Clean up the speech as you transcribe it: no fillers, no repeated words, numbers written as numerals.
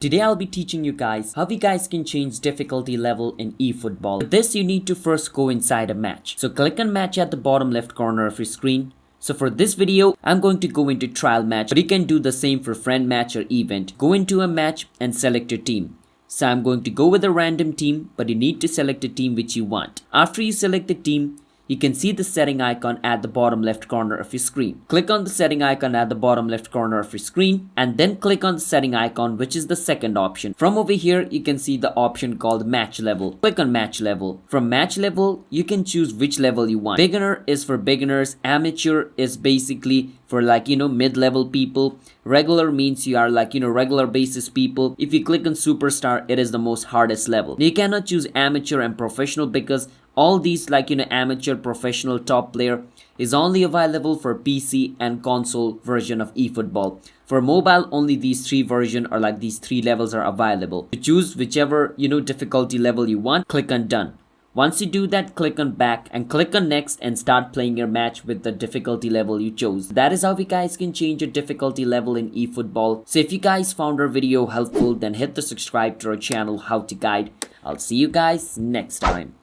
Today I'll be teaching you guys how you guys can change difficulty level in eFootball. For this you need to first go inside a match. So click on match at the bottom left corner of your screen. So for this video, I'm going to go into trial match, but you can do the same for friend match or event. Go into a match and select your team. So I'm going to go with a random team, but you need to select a team which you want. After you select the team, you can see the setting icon at the bottom left corner of your screen. Click on the setting icon at the bottom left corner of your screen and then click on the setting icon, which is the second option. From over here, you can see the option called match level. Click on match level. From match level, you can choose which level you want. Beginner is for beginners. Amateur is basically for mid-level people. Regular means you are regular basis people. If you click on superstar, it is the most hardest level. You cannot choose amateur and professional because all these amateur, professional, top player is only available for PC and console version of eFootball. For mobile, only these three versions or these three levels are available. You choose whichever difficulty level you want. Click on done. Once you do that, click on back and click on next and start playing your match with the difficulty level you chose. That is how you guys can change your difficulty level in eFootball. So if you guys found our video helpful, then hit the subscribe to our channel How to Guide. I'll see you guys next time.